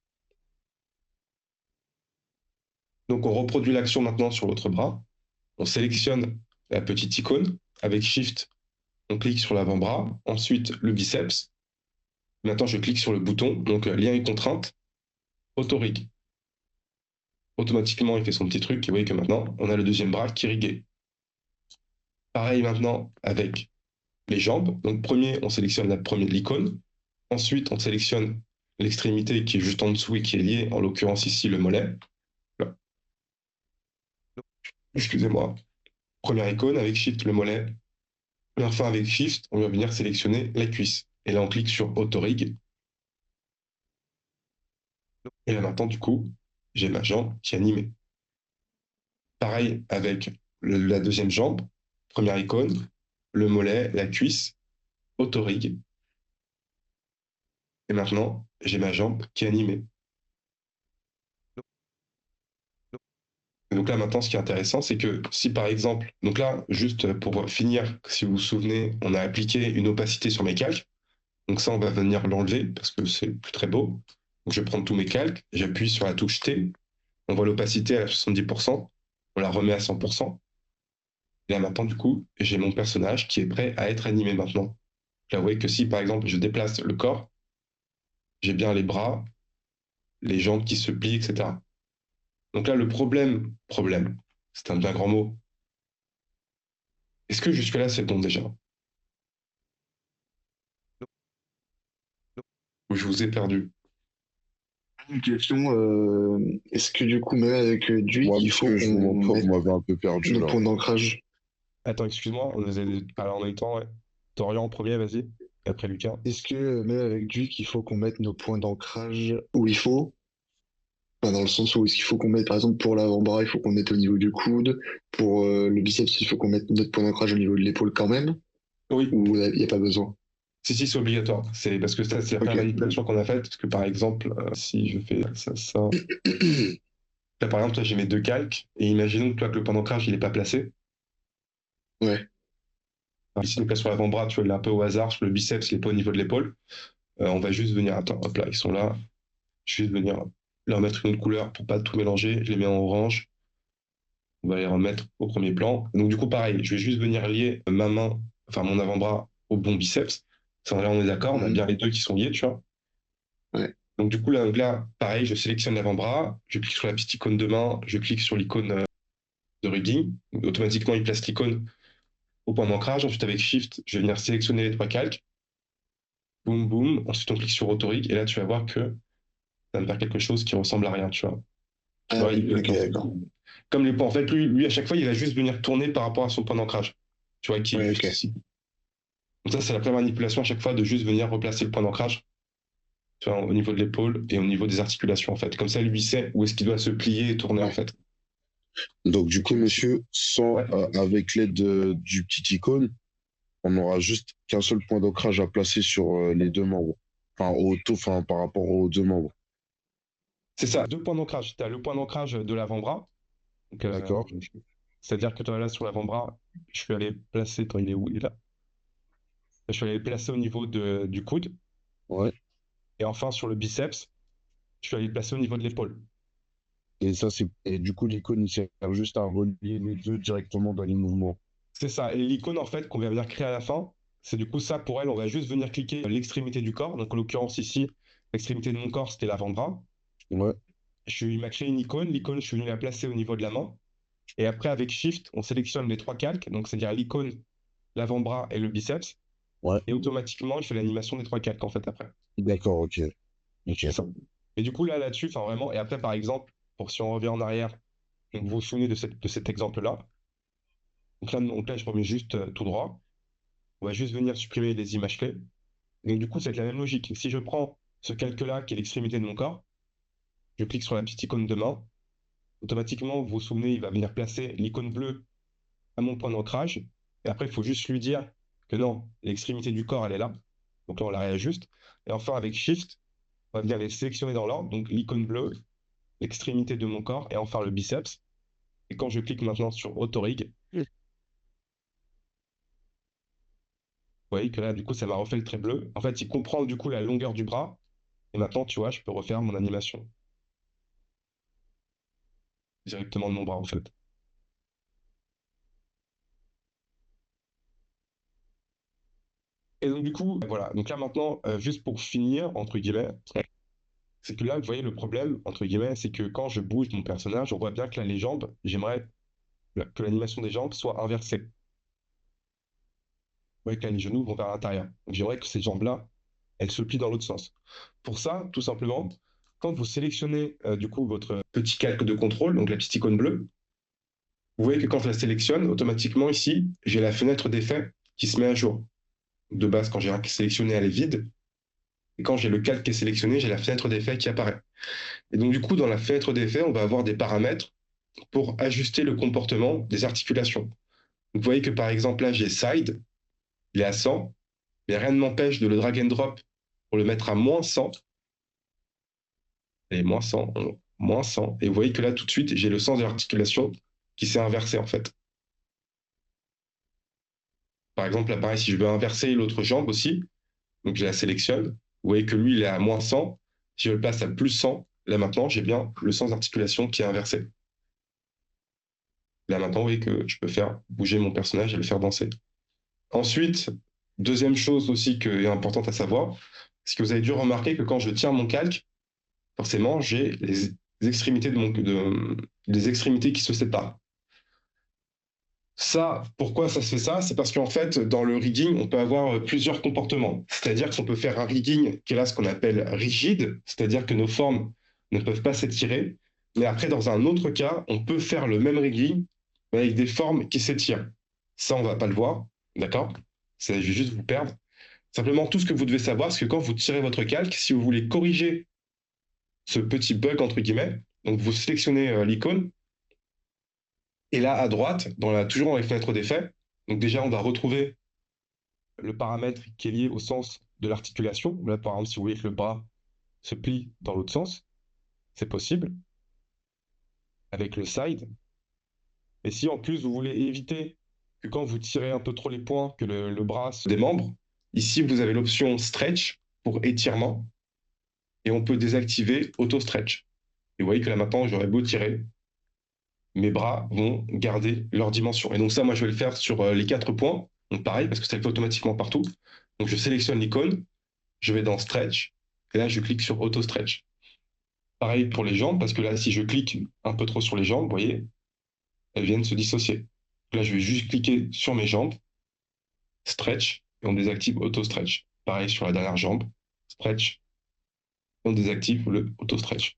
Donc on reproduit l'action maintenant sur l'autre bras. On sélectionne la petite icône. Avec Shift, on clique sur l'avant-bras. Ensuite, le biceps. Maintenant, je clique sur le bouton. Donc lien et contrainte, auto-rig. Automatiquement, il fait son petit truc. Et vous voyez que maintenant, on a le deuxième bras qui est rigué. Pareil maintenant avec les jambes. Donc premier, on sélectionne l'icône. Ensuite, on sélectionne l'extrémité qui est juste en dessous et qui est liée, en l'occurrence ici, le mollet. Là. Excusez-moi. Première icône avec Shift, le mollet. Et enfin, avec Shift, on va venir sélectionner la cuisse. Et là, on clique sur Autorig. Et là, maintenant, du coup, j'ai ma jambe qui est animée. Pareil avec la deuxième jambe. Première icône, le mollet, la cuisse, Autorig. Et maintenant, j'ai ma jambe qui est animée. Et donc là, maintenant, ce qui est intéressant, c'est que si par exemple, donc là, juste pour finir, si vous vous souvenez, on a appliqué une opacité sur mes calques. Donc ça, on va venir l'enlever parce que c'est plus très beau. Donc je vais prendre tous mes calques, j'appuie sur la touche T, on voit l'opacité à 70%, on la remet à 100%. Et là maintenant, du coup, j'ai mon personnage qui est prêt à être animé maintenant. Là, vous voyez que si par exemple je déplace le corps, j'ai bien les bras, les jambes qui se plient, etc. Donc là, le problème, c'est un bien grand mot. Est-ce que jusque-là, c'est bon déjà? Ou je vous ai perdu?
Une question, est-ce que du coup, même avec Duik,
Moi,
il
parce
faut
que je
qu'on
vous
mette
m'avez un peu perdu
nos
là.
points d'ancrage?
Attends, excuse-moi, on avait parlé en même temps, ouais. Dorian en premier, vas-y. Et après Lucas.
Est-ce que même avec Duik, il faut qu'on mette nos points d'ancrage où il faut? Enfin, dans le sens où est-ce qu'il faut qu'on mette, par exemple, pour l'avant-bras, il faut qu'on le mette au niveau du coude. Pour le biceps, il faut qu'on mette notre point d'ancrage au niveau de l'épaule quand même.
Oui,
Ou il n'y a pas besoin?
si, c'est obligatoire. C'est parce que ça, c'est la
Ok.
première manipulation qu'on a faite. Parce que par exemple, si je fais ça. Là, par exemple, toi, j'ai mes deux calques. Et imaginons toi, que le point d'ancrage, il n'est pas placé.
Ouais.
Alors, ici, donc là, sur l'avant-bras, tu vois, il est un peu au hasard. Sur le biceps, il n'est pas au niveau de l'épaule. On va juste venir. Attends, hop là, ils sont là. Je vais juste venir leur mettre une autre couleur pour pas tout mélanger. Je les mets en orange. On va les remettre au premier plan. Donc, du coup, pareil, je vais juste venir lier ma main, enfin mon avant-bras au bon biceps. Ça, là, on est d'accord, on a bien les deux qui sont liés, tu vois.
Ouais.
Donc, du coup, là, pareil, je sélectionne l'avant-bras, je clique sur la petite icône de main, je clique sur l'icône de rigging. Automatiquement, il place l'icône au point d'ancrage. Ensuite, avec Shift, je vais venir sélectionner les trois calques. Boum, boum. Ensuite, on clique sur Autorig. Et là, tu vas voir que ça va me faire quelque chose qui ressemble à rien, tu vois. Tu
Ah
vois,
oui, ok, d'accord.
comme les points. En fait, lui, à chaque fois, il va juste venir tourner par rapport à son point d'ancrage. Tu vois, qui est
Ouais,
juste
ok.
ici. Donc ça, c'est la première manipulation à chaque fois de juste venir replacer le point d'ancrage, tu vois, au niveau de l'épaule et au niveau des articulations, en fait. Comme ça, lui sait où est-ce qu'il doit se plier et tourner, en
Ouais.
fait.
Donc, du coup, monsieur,
Ouais.
avec l'aide du petit icône, on n'aura juste qu'un seul point d'ancrage à placer sur les deux membres. Enfin, par rapport aux deux membres.
C'est ça, deux points d'ancrage. Tu as le point d'ancrage de l'avant-bras. Donc,
D'accord?
c'est-à-dire que toi, là, sur l'avant-bras, je suis allé placer, attends, il est où? Il est là. Je suis allé le placer au niveau du coude.
Ouais.
Et enfin, sur le biceps, je suis allé le placer au niveau de l'épaule.
Et du coup, l'icône, il sert juste à relier les deux directement dans les mouvements.
C'est ça. Et l'icône, en fait, qu'on va venir créer à la fin, c'est du coup ça, pour elle, on va juste venir cliquer l'extrémité du corps. Donc, en l'occurrence, ici, l'extrémité de mon corps, c'était l'avant-bras.
Ouais.
Il m'a créé une icône. L'icône, je suis venu la placer au niveau de la main. Et après, avec Shift, on sélectionne les trois calques. Donc, c'est-à-dire l'icône, l'avant-bras et le biceps.
Ouais.
Et automatiquement, je fais l'animation des trois calques, en fait, après.
D'accord, ok. Ok.
C'est ça. Et du coup, là-dessus, enfin, vraiment. Et après, par exemple, pour si on revient en arrière, donc, vous vous souvenez de cet exemple-là. Donc là, je remets juste tout droit. On va juste venir supprimer les images clés. Donc du coup, c'est la même logique. Si je prends ce calque-là, qui est l'extrémité de mon corps, je clique sur la petite icône de main. Automatiquement, vous vous souvenez, il va venir placer l'icône bleue à mon point d'ancrage. Et après, il faut juste lui dire que non, l'extrémité du corps, elle est là. Donc là, on la réajuste. Et enfin, avec Shift, on va venir les sélectionner dans l'ordre. Donc l'icône bleue, l'extrémité de mon corps et enfin le biceps. Et quand je clique maintenant sur Autorig, vous voyez que là, du coup, ça m'a refait le trait bleu. En fait, il comprend du coup la longueur du bras. Et maintenant, tu vois, je peux refaire mon animation directement de mon bras, en fait. Et donc, du coup, voilà. Donc là, maintenant, juste pour finir, entre guillemets, c'est que là, vous voyez, le problème, entre guillemets, c'est que quand je bouge mon personnage, on voit bien que là, les jambes, j'aimerais que l'animation des jambes soit inversée. Vous voyez que là, les genoux vont vers l'intérieur. Donc, j'aimerais que ces jambes-là, elles se plient dans l'autre sens. Pour ça, tout simplement, quand vous sélectionnez, du coup, votre petit calque de contrôle, donc la petite icône bleue, vous voyez que quand je la sélectionne, automatiquement, ici, j'ai la fenêtre d'effet qui se met à jour. De base, quand j'ai sélectionné, elle est vide. Et quand j'ai le calque qui est sélectionné, j'ai la fenêtre d'effet qui apparaît. Et donc, du coup, dans la fenêtre d'effet, on va avoir des paramètres pour ajuster le comportement des articulations. Donc, vous voyez que par exemple, là, j'ai side, il est à 100, mais rien ne m'empêche de le drag and drop pour le mettre à moins 100. Et moins 100, moins 100. Et vous voyez que là, tout de suite, j'ai le sens de l'articulation qui s'est inversé, en fait. Par exemple, là, pareil, si je veux inverser l'autre jambe aussi, donc je la sélectionne, vous voyez que lui, il est à moins 100. Si je le place à plus 100, là maintenant, j'ai bien le sens d'articulation qui est inversé. Là maintenant, vous voyez que je peux faire bouger mon personnage et le faire danser. Ensuite, deuxième chose aussi qui est importante à savoir, c'est que vous avez dû remarquer que quand je tiens mon calque, forcément, j'ai les extrémités, les extrémités qui se séparent. Ça, pourquoi ça se fait ça? C'est parce qu'en fait, dans le rigging, on peut avoir plusieurs comportements. C'est-à-dire qu'on peut faire un rigging qui est là ce qu'on appelle rigide, c'est-à-dire que nos formes ne peuvent pas s'étirer. Mais après, dans un autre cas, on peut faire le même rigging mais avec des formes qui s'étirent. Ça, on va pas le voir, d'accord? Ça, je vais juste vous perdre. Simplement, tout ce que vous devez savoir, c'est que quand vous tirez votre calque, si vous voulez corriger ce petit bug, entre guillemets, donc vous sélectionnez l'icône, et là, à droite, toujours dans les fenêtres d'effet, donc déjà, on va retrouver le paramètre qui est lié au sens de l'articulation. Là, par exemple, si vous voulez que le bras se plie dans l'autre sens, c'est possible avec le side. Et si en plus vous voulez éviter que quand vous tirez un peu trop les poings, que le bras se démembre, ici vous avez l'option stretch pour étirement et on peut désactiver auto stretch. Et vous voyez que là maintenant, j'aurais beau tirer, mes bras vont garder leur dimension. Et donc ça, moi, je vais le faire sur les 4 points. Donc pareil, parce que ça le fait automatiquement partout. Donc je sélectionne l'icône, je vais dans Stretch, et là, je clique sur Auto Stretch. Pareil pour les jambes, parce que là, si je clique un peu trop sur les jambes, vous voyez, elles viennent se dissocier. Là, je vais juste cliquer sur mes jambes, Stretch, et on désactive Auto Stretch. Pareil sur la dernière jambe, Stretch, et on désactive le Auto Stretch.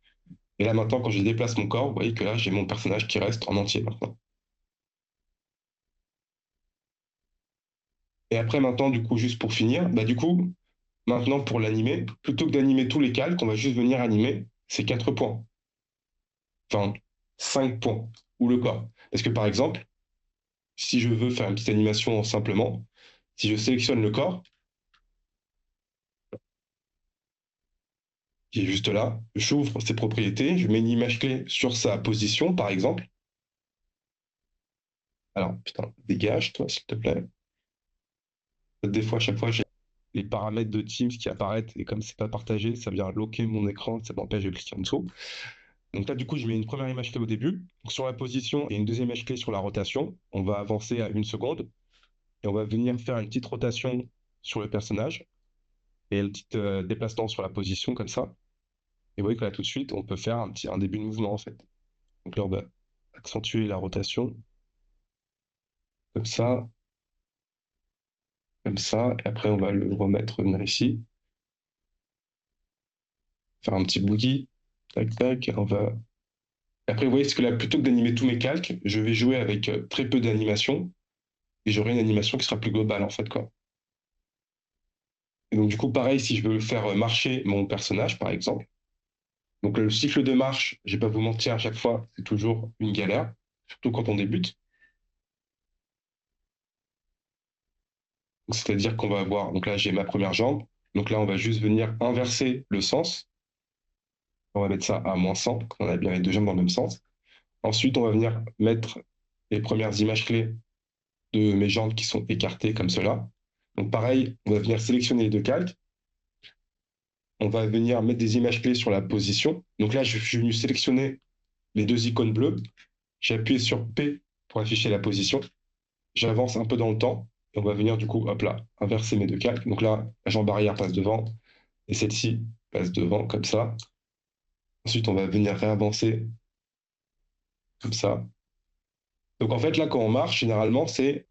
Et là, maintenant, quand je déplace mon corps, vous voyez que là, j'ai mon personnage qui reste en entier maintenant. Et après, maintenant, du coup, juste pour finir, bah, du coup, maintenant, pour l'animer, plutôt que d'animer tous les calques, on va juste venir animer ces 4 points. Enfin, 5 points, ou le corps. Parce que, par exemple, si je veux faire une petite animation simplement, si je sélectionne le corps, qui est juste là, j'ouvre ses propriétés, je mets une image clé sur sa position, par exemple. Alors, putain, dégage, toi, s'il te plaît. Des fois, à chaque fois, j'ai les paramètres de Teams qui apparaissent, et comme c'est pas partagé, ça vient loquer mon écran, ça m'empêche de cliquer en dessous. Donc là, du coup, je mets une première image clé au début. Donc, sur la position et une deuxième image clé sur la rotation. On va avancer à 1 seconde. Et on va venir faire une petite rotation sur le personnage. Et un petit déplacement sur la position, comme ça. Et vous voyez que là, tout de suite, on peut faire un début de mouvement, en fait. Donc là, on va accentuer la rotation. Comme ça. Comme ça. Et après, on va le remettre, venir ici. Faire un petit boogie. Tac, tac. On va... Après, vous voyez, ce que là, plutôt que d'animer tous mes calques, je vais jouer avec très peu d'animation et j'aurai une animation qui sera plus globale, en fait, quoi. Et donc, du coup, pareil, si je veux faire marcher mon personnage, par exemple. Donc, le cycle de marche, je vais pas vous mentir, à chaque fois, c'est toujours une galère, surtout quand on débute. Donc, c'est-à-dire qu'on va avoir, donc là, j'ai ma première jambe. Donc là, on va juste venir inverser le sens. On va mettre ça à -100, quand on a bien les deux jambes dans le même sens. Ensuite, on va venir mettre les premières images clés de mes jambes qui sont écartées comme cela. Donc pareil, on va venir sélectionner les deux calques. On va venir mettre des images clés sur la position. Donc là, je suis venu sélectionner les deux icônes bleues. J'ai appuyé sur P pour afficher la position. J'avance un peu dans le temps. Et on va venir du coup, hop là, inverser mes deux calques. Donc là, la jambe arrière passe devant et celle-ci passe devant comme ça. Ensuite, on va venir réavancer comme ça. Donc en fait, là, quand on marche, généralement, c'est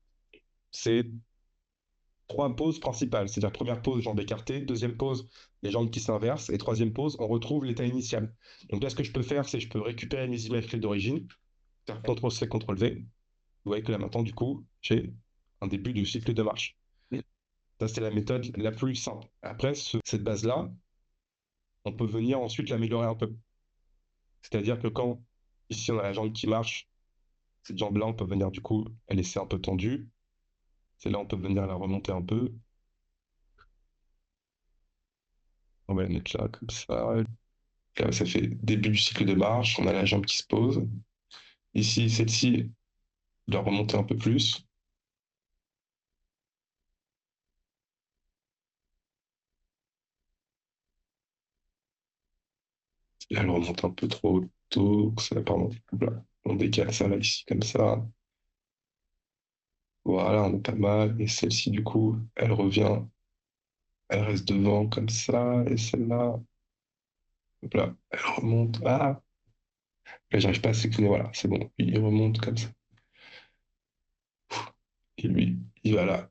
trois poses principales. C'est-à-dire première pose, jambes écartées, deuxième pose, les jambes qui s'inversent, et troisième pose, on retrouve l'état initial. Donc là, ce que je peux faire, c'est que je peux récupérer mes images clés d'origine, faire CTRL-C, CTRL-V. Vous voyez que là maintenant, du coup, j'ai un début de cycle de marche. Ça, c'est la méthode la plus simple. Après, cette base-là, on peut venir ensuite l'améliorer un peu. C'est-à-dire que quand, ici, on a la jambe qui marche, cette jambe-là, on peut venir, du coup, la laisser un peu tendue. Celle-là, on peut venir la remonter un peu. On va la mettre là, comme ça. Là, ça fait début du cycle de marche. On a la jambe qui se pose. Ici, celle-ci doit remonter un peu plus. Là, elle remonte un peu trop tôt. Ça, pardon. Là, on décale ça là, ici, comme ça. Voilà, on est pas mal. Et celle-ci, du coup, elle revient. Elle reste devant, comme ça. Et celle-là, hop là, elle remonte. Ah! Là, j'arrive pas à sélectionner. Voilà, c'est bon. Il remonte comme ça. Et lui, il va là.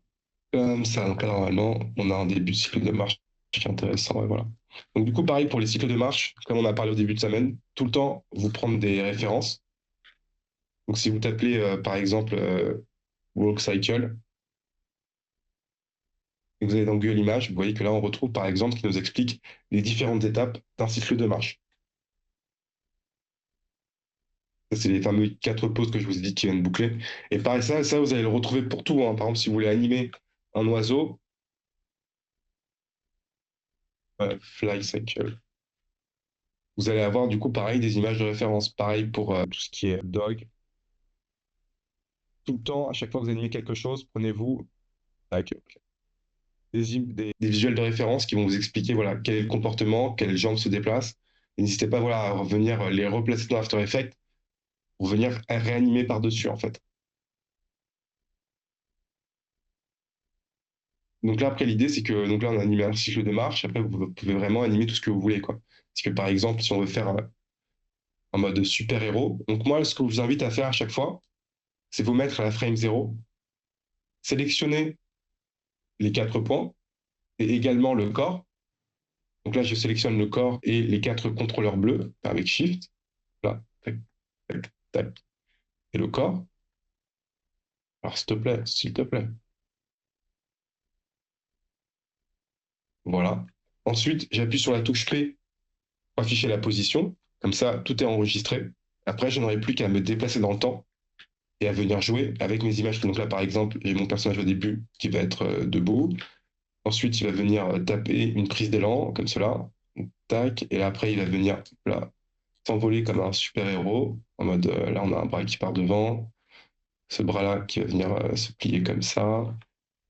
Comme ça. Donc là, normalement, on a un début de cycle de marche qui est intéressant. Et voilà. Donc du coup, pareil pour les cycles de marche, comme on a parlé au début de semaine, tout le temps, vous prendre des références. Donc si vous tapez, par exemple, walk cycle, et que vous allez dans Google Images, vous voyez que là, on retrouve, par exemple, qui nous explique les différentes étapes d'un cycle de marche. Ça, c'est les fameux 4 pauses que je vous ai dit qui viennent boucler. Et pareil, ça, vous allez le retrouver pour tout, hein. Par exemple, si vous voulez animer un oiseau, fly cycle. Vous allez avoir du coup pareil des images de référence. Pareil pour tout ce qui est dog. Tout le temps, à chaque fois que vous animez quelque chose, prenez-vous tac, des visuels de référence qui vont vous expliquer voilà, quel est le comportement, quelles jambes se déplacent. Et n'hésitez pas voilà, à revenir les replacer dans After Effects pour venir réanimer par-dessus en fait. Donc là, après, l'idée, c'est que donc là, on a animé un cycle de marche. Après, vous pouvez vraiment animer tout ce que vous voulez. Quoi. Parce que par exemple, si on veut faire en mode super-héros, donc moi, ce que je vous invite à faire à chaque fois, c'est vous mettre à la frame 0, sélectionner les 4 points et également le corps. Donc là, je sélectionne le corps et les 4 contrôleurs bleus avec Shift. Là, tac, tac, tac. Et le corps. Alors, s'il te plaît, s'il te plaît. Voilà. Ensuite, j'appuie sur la touche P pour afficher la position. Comme ça, tout est enregistré. Après, je n'aurai plus qu'à me déplacer dans le temps et à venir jouer avec mes images. Donc là, par exemple, j'ai mon personnage au début qui va être debout. Ensuite, il va venir taper une prise d'élan, comme cela. Tac. Et là, après, il va venir là, s'envoler comme un super-héros. En mode, là, on a un bras qui part devant. Ce bras-là qui va venir se plier comme ça.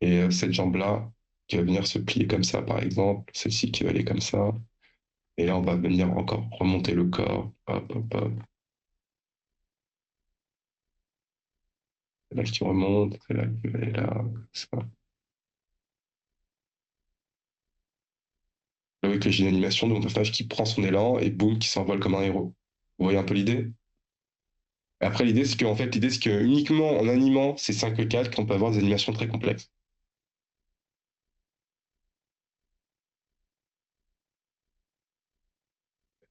Et cette jambe-là qui va venir se plier comme ça, par exemple. Celle-ci qui va aller comme ça. Et là, on va venir encore remonter le corps. Hop, hop, hop. Là qui remonte. Et là qui va aller là. Comme ça. Là, avec j'ai une animation de mon personnage qui prend son élan et boum, qui s'envole comme un héros. Vous voyez un peu l'idée? Et après, l'idée, c'est qu'en fait, l'idée, c'est que uniquement en animant ces 5 calques, on peut avoir des animations très complexes.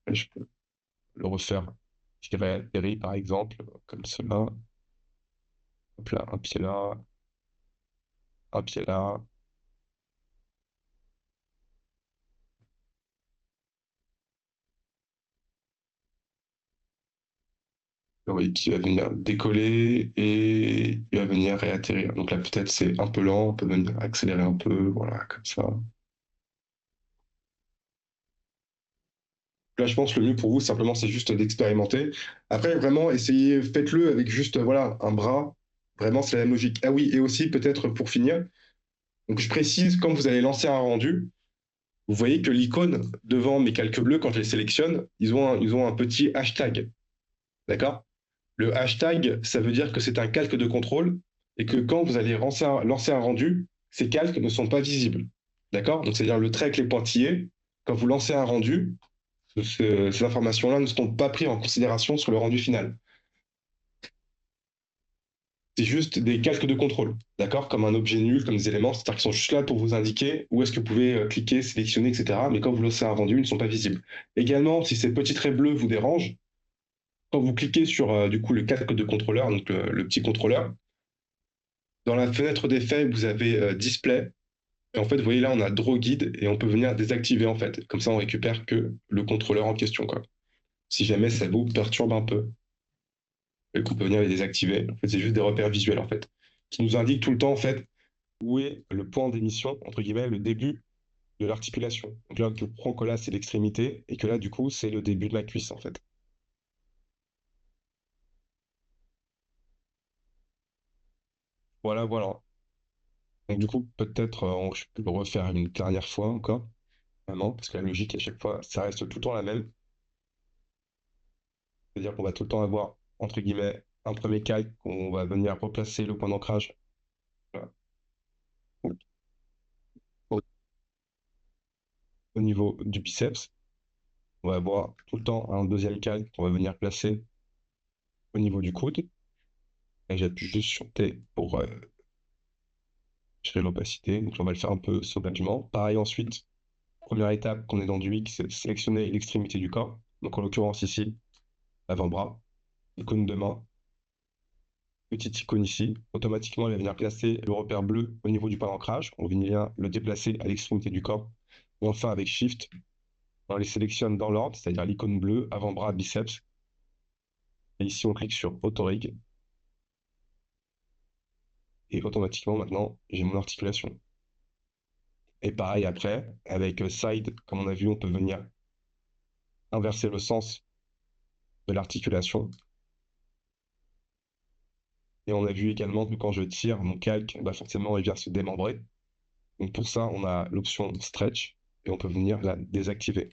Là, je peux le refaire. Je dirais atterri, par exemple, comme cela. Hop là, un pied là, oui, qui va venir décoller et il va venir réatterrir. Donc là, peut-être c'est un peu lent, on peut venir accélérer un peu, voilà, comme ça. Là, je pense que le mieux pour vous, simplement, c'est juste d'expérimenter. Après, vraiment, essayez, faites-le avec juste, voilà, un bras. Vraiment, c'est la même logique. Ah oui, et aussi, peut-être pour finir, donc je précise, quand vous allez lancer un rendu, vous voyez que l'icône devant mes calques bleus, quand je les sélectionne, ils ont un petit hashtag. D'accord? Le hashtag, ça veut dire que c'est un calque de contrôle et que quand vous allez lancer un rendu, ces calques ne sont pas visibles. D'accord? Donc, c'est-à-dire le trait avec les pointillés, quand vous lancez un rendu, ces informations-là ne sont pas prises en considération sur le rendu final. C'est juste des calques de contrôle, d'accord? Comme un objet nul, comme des éléments, c'est-à-dire qu'ils sont juste là pour vous indiquer où est-ce que vous pouvez cliquer, sélectionner, etc. Mais quand vous lancez un rendu, ils ne sont pas visibles. Également, si ces petits traits bleus vous dérangent, quand vous cliquez sur du coup le calque de contrôleur, donc le petit contrôleur, dans la fenêtre d'effet, vous avez display. Et en fait, vous voyez là, on a draw guide et on peut venir désactiver en fait. Comme ça, on récupère que le contrôleur en question, quoi. Si jamais ça vous perturbe un peu, et qu'on peut venir les désactiver. En fait, c'est juste des repères visuels en fait, qui nous indiquent tout le temps en fait où est le point d'émission, entre guillemets, le début de l'articulation. Donc là, je prends que là, c'est l'extrémité, et que là, du coup, c'est le début de ma cuisse, en fait. Voilà, voilà. Donc du coup, peut-être je peux le refaire une dernière fois encore, vraiment, parce que la logique, à chaque fois, ça reste tout le temps la même. C'est-à-dire qu'on va tout le temps avoir, entre guillemets, un premier calque, on va venir replacer le point d'ancrage voilà, au, au niveau du biceps. On va avoir tout le temps un deuxième calque qu'on va venir placer au niveau du coude. Et j'appuie juste sur T pour gérer l'opacité. Donc on va le faire un peu sauvagement. Pareil ensuite, première étape qu'on est dans du X, c'est sélectionner l'extrémité du corps. Donc en l'occurrence ici, l'avant-bras, icône de main, petite icône ici. Automatiquement, elle va venir placer le repère bleu au niveau du point d'ancrage. On va venir le déplacer à l'extrémité du corps. Et enfin, avec Shift, on les sélectionne dans l'ordre, c'est-à-dire l'icône bleue, avant-bras, biceps. Et ici, on clique sur Autorig. Et automatiquement, maintenant, j'ai mon articulation. Et pareil après, avec Side, comme on a vu, on peut venir inverser le sens de l'articulation. Et on a vu également que quand je tire mon calque, bah forcément, il vient se démembrer. Donc pour ça, on a l'option Stretch et on peut venir la désactiver.